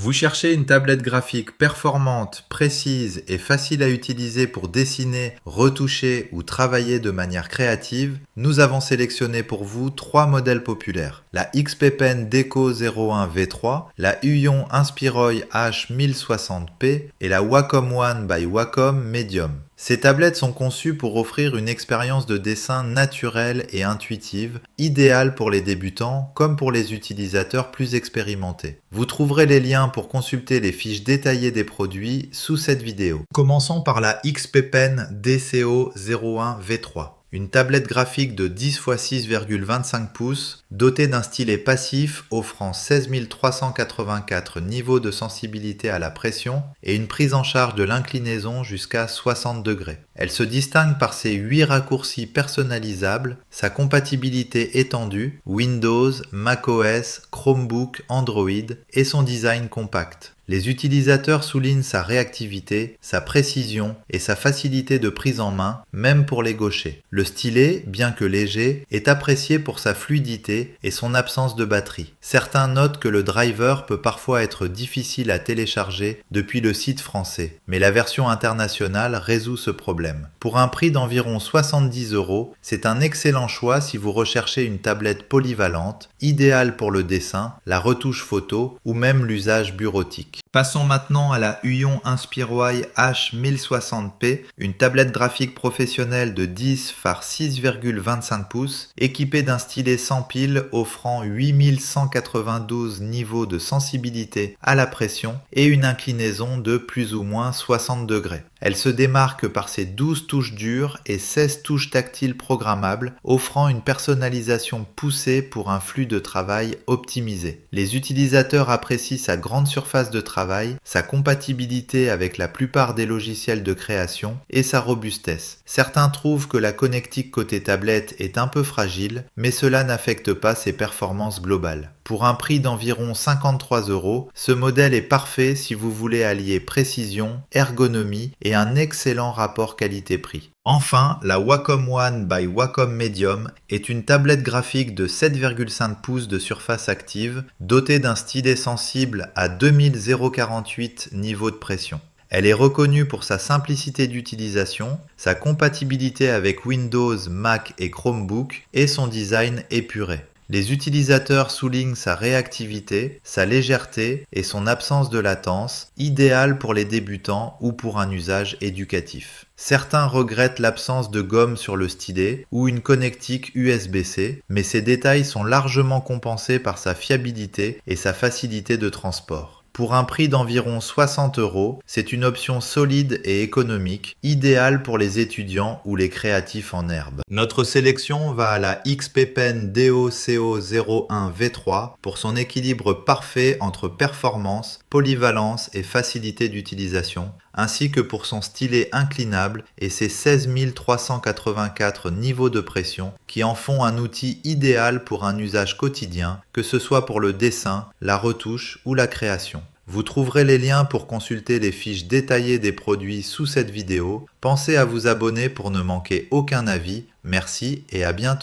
Vous cherchez une tablette graphique performante, précise et facile à utiliser pour dessiner, retoucher ou travailler de manière créative? Nous avons sélectionné pour vous 3 modèles populaires. La XP Pen Deco 01 V3, la Huion Inspiroy H1060p et la Wacom One by Wacom Medium. Ces tablettes sont conçues pour offrir une expérience de dessin naturelle et intuitive, idéale pour les débutants comme pour les utilisateurs plus expérimentés. Vous trouverez les liens pour consulter les fiches détaillées des produits sous cette vidéo. Commençons par la XP Pen DCO 01 V3. Une tablette graphique de 10 x 6,25 pouces, dotée d'un stylet passif offrant 16 384 niveaux de sensibilité à la pression et une prise en charge de l'inclinaison jusqu'à 60 degrés. Elle se distingue par ses 8 raccourcis personnalisables, sa compatibilité étendue, Windows, macOS, Chromebook, Android et son design compact. Les utilisateurs soulignent sa réactivité, sa précision et sa facilité de prise en main, même pour les gauchers. Le stylet, bien que léger, est apprécié pour sa fluidité et son absence de batterie. Certains notent que le driver peut parfois être difficile à télécharger depuis le site français, mais la version internationale résout ce problème. Pour un prix d'environ 70 €, c'est un excellent choix si vous recherchez une tablette polyvalente, idéale pour le dessin, la retouche photo ou même l'usage bureautique. Passons maintenant à la Huion Inspiroy H1060p, une tablette graphique professionnelle de 10 x 6,25 pouces, équipée d'un stylet sans pile offrant 8192 niveaux de sensibilité à la pression et une inclinaison de plus ou moins 60 degrés. Elle se démarque par ses 12 touches dures et 16 touches tactiles programmables, offrant une personnalisation poussée pour un flux de travail optimisé. Les utilisateurs apprécient sa grande surface de travail, sa compatibilité avec la plupart des logiciels de création et sa robustesse. Certains trouvent que la connectique côté tablette est un peu fragile, mais cela n'affecte pas ses performances globales. Pour un prix d'environ 53 €, ce modèle est parfait si vous voulez allier précision, ergonomie et un excellent rapport qualité-prix. Enfin, la Wacom One by Wacom Medium est une tablette graphique de 7,5 pouces de surface active, dotée d'un stylet sensible à 2048 niveaux de pression. Elle est reconnue pour sa simplicité d'utilisation, sa compatibilité avec Windows, Mac et Chromebook et son design épuré. Les utilisateurs soulignent sa réactivité, sa légèreté et son absence de latence, idéale pour les débutants ou pour un usage éducatif. Certains regrettent l'absence de gomme sur le stylet ou une connectique USB-C, mais ces détails sont largement compensés par sa fiabilité et sa facilité de transport. Pour un prix d'environ 60 €, c'est une option solide et économique, idéale pour les étudiants ou les créatifs en herbe. Notre sélection va à la XP Pen DCO 01 V3 pour son équilibre parfait entre performance, polyvalence et facilité d'utilisation, ainsi que pour son stylet inclinable et ses 16 384 niveaux de pression qui en font un outil idéal pour un usage quotidien, que ce soit pour le dessin, la retouche ou la création. Vous trouverez les liens pour consulter les fiches détaillées des produits sous cette vidéo. Pensez à vous abonner pour ne manquer aucun avis. Merci et à bientôt.